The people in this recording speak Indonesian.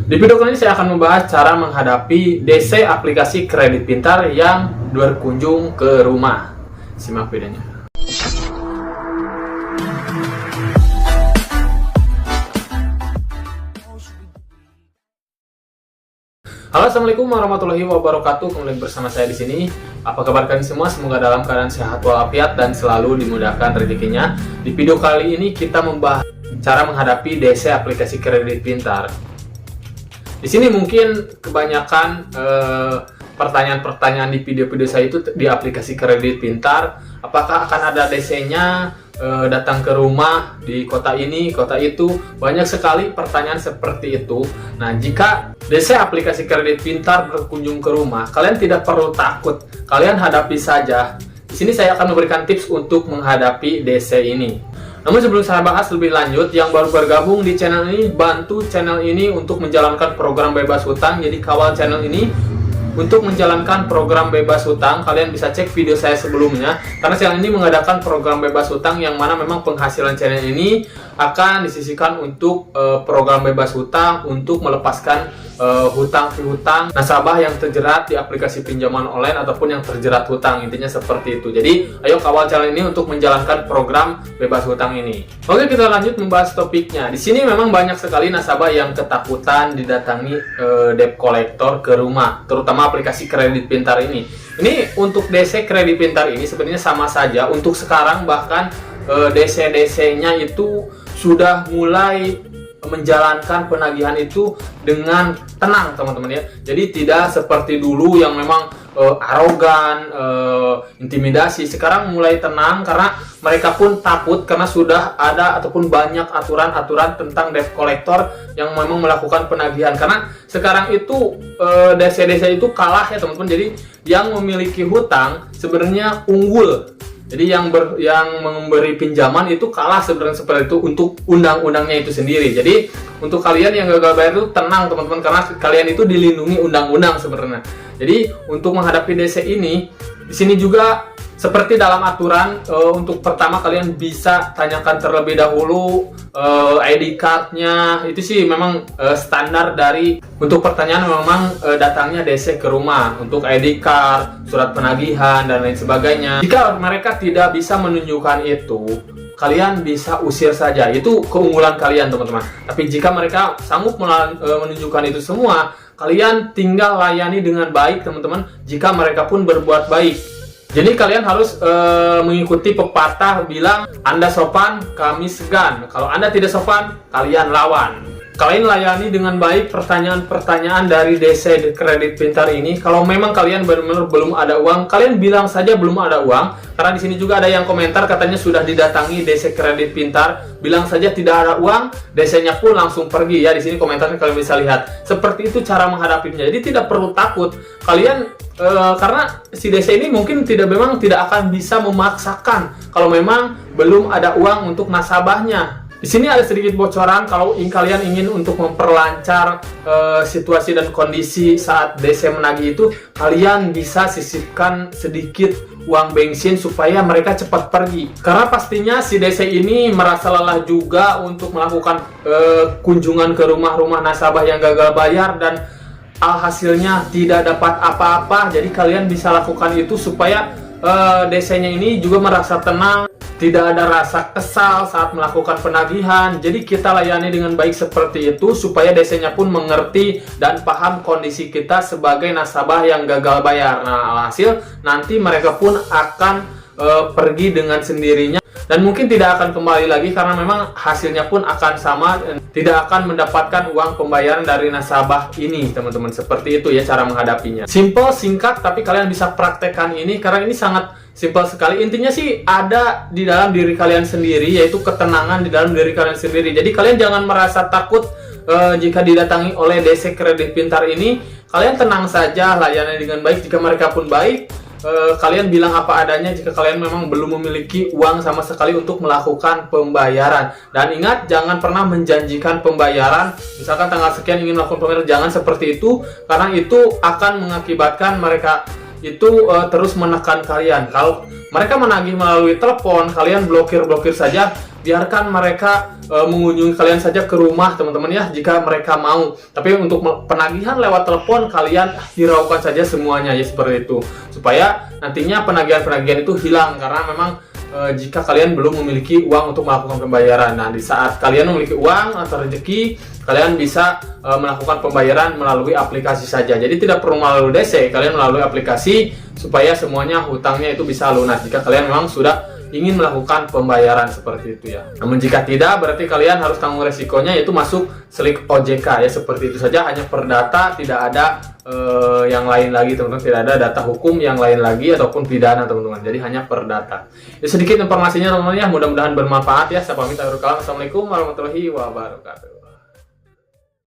Di video kali ini saya akan membahas cara menghadapi DC aplikasi kredit pintar yang berkunjung ke rumah. Simak videonya. Halo, assalamualaikum warahmatullahi wabarakatuh. Kembali bersama saya di sini. Apa kabar kalian semua? Semoga dalam keadaan sehat walafiat dan selalu dimudahkan rezekinya. Di video kali ini kita membahas cara menghadapi DC aplikasi kredit pintar. Di sini mungkin kebanyakan pertanyaan-pertanyaan di video-video saya itu di aplikasi kredit pintar. Apakah akan ada DC-nya datang ke rumah di kota ini, kota itu? Banyak sekali pertanyaan seperti itu. Nah, jika DC aplikasi kredit pintar berkunjung ke rumah, kalian tidak perlu takut. Kalian hadapi saja. Di sini saya akan memberikan tips untuk menghadapi DC ini. Namun sebelum saya bahas lebih lanjut, yang baru bergabung di channel ini, bantu channel ini untuk menjalankan program bebas hutang. Jadi kawal channel ini untuk menjalankan program bebas hutang. Kalian bisa cek video saya sebelumnya, karena channel ini mengadakan program bebas hutang yang mana memang penghasilan channel ini akan disisihkan untuk program bebas hutang, untuk melepaskan hutang piutang nasabah yang terjerat di aplikasi pinjaman online ataupun yang terjerat hutang. Intinya seperti itu. Jadi ayo kawal channel ini untuk menjalankan program bebas hutang ini. Oke, kita lanjut membahas topiknya. Di sini memang banyak sekali nasabah yang ketakutan didatangi debt collector ke rumah, terutama aplikasi kredit pintar ini. Ini untuk DC kredit pintar ini sebenarnya sama saja. Untuk sekarang bahkan DC-DC-nya itu sudah mulai menjalankan penagihan itu dengan tenang, teman-teman ya. Jadi tidak seperti dulu yang memang arogan, intimidasi. Sekarang mulai tenang karena mereka pun takut karena sudah ada ataupun banyak aturan-aturan tentang debt collector yang memang melakukan penagihan. Karena sekarang itu DC-DC itu kalah ya, teman-teman. Jadi yang memiliki hutang sebenarnya unggul. Jadi yang memberi pinjaman itu kalah sebenarnya seperti itu untuk undang-undangnya itu sendiri. Jadi untuk kalian yang gagal bayar itu tenang, teman-teman, karena kalian itu dilindungi undang-undang sebenarnya. Jadi untuk menghadapi DC ini, di sini juga seperti dalam aturan, untuk pertama kalian bisa tanyakan terlebih dahulu ID card-nya. Itu sih memang standar dari untuk pertanyaan memang datangnya DC ke rumah untuk ID card, surat penagihan dan lain sebagainya. Jika mereka tidak bisa menunjukkan itu, kalian bisa usir saja. Itu keunggulan kalian, teman-teman. Tapi jika mereka sanggup menunjukkan itu semua, kalian tinggal layani dengan baik, teman-teman. Jika mereka pun berbuat baik. Jadi kalian harus mengikuti pepatah bilang, Anda sopan, kami segan. Kalau Anda tidak sopan, kalian lawan. Kalian layani dengan baik pertanyaan-pertanyaan dari DC kredit pintar ini. Kalau memang kalian benar-benar belum ada uang, kalian bilang saja belum ada uang. Karena di sini juga ada yang komentar katanya sudah didatangi DC kredit pintar, bilang saja tidak ada uang, DC-nya pun langsung pergi ya. Di sini komentarnya kalian bisa lihat. Seperti itu cara menghadapinya. Jadi tidak perlu takut. Kalian karena si DC ini mungkin memang tidak akan bisa memaksakan kalau memang belum ada uang untuk nasabahnya. Di sini ada sedikit bocoran kalau kalian ingin untuk memperlancar situasi dan kondisi saat DC menagih itu, kalian bisa sisipkan sedikit uang bensin supaya mereka cepat pergi. Karena pastinya si DC ini merasa lelah juga untuk melakukan kunjungan ke rumah-rumah nasabah yang gagal bayar dan hasilnya tidak dapat apa-apa. Jadi kalian bisa lakukan itu supaya DC-nya ini juga merasa tenang, tidak ada rasa kesal saat melakukan penagihan. Jadi kita layani dengan baik seperti itu supaya DC-nya pun mengerti dan paham kondisi kita sebagai nasabah yang gagal bayar. Nah, hasil nanti mereka pun akan pergi dengan sendirinya dan mungkin tidak akan kembali lagi karena memang hasilnya pun akan sama, tidak akan mendapatkan uang pembayaran dari nasabah ini, teman-teman. Seperti itu ya cara menghadapinya. Simple, singkat, tapi kalian bisa praktekkan ini karena ini sangat simpel sekali. Intinya sih ada di dalam diri kalian sendiri, yaitu ketenangan di dalam diri kalian sendiri. Jadi kalian jangan merasa takut jika didatangi oleh DC kredit pintar ini. Kalian tenang saja, layani dengan baik. Jika mereka pun baik, kalian bilang apa adanya jika kalian memang belum memiliki uang sama sekali untuk melakukan pembayaran. Dan ingat, jangan pernah menjanjikan pembayaran. Misalkan tanggal sekian ingin melakukan pembayaran, jangan seperti itu, karena itu akan mengakibatkan mereka itu terus menekan kalian. Kalau mereka menagih melalui telepon, kalian blokir saja, biarkan mereka mengunjungi kalian saja ke rumah teman-teman ya, jika mereka mau. Tapi untuk penagihan lewat telepon, kalian hiraukan saja semuanya ya, seperti itu, supaya nantinya penagihan-penagihan itu hilang. Karena memang jika kalian belum memiliki uang untuk melakukan pembayaran, nah di saat kalian memiliki uang atau rezeki, kalian bisa melakukan pembayaran melalui aplikasi saja. Jadi tidak perlu melalui DC, kalian melalui aplikasi supaya semuanya hutangnya itu bisa lunas jika kalian memang sudah ingin melakukan pembayaran seperti itu ya. Namun jika tidak, berarti kalian harus tanggung resikonya, yaitu masuk slik OJK ya, seperti itu saja, hanya per data, tidak ada yang lain lagi teman-teman, tidak ada data hukum yang lain lagi ataupun pidana teman-teman, jadi hanya per data. Ini sedikit informasinya teman-teman ya, mudah-mudahan bermanfaat ya. Saya pamit akhir kalam. Assalamualaikum warahmatullahi wabarakatuh.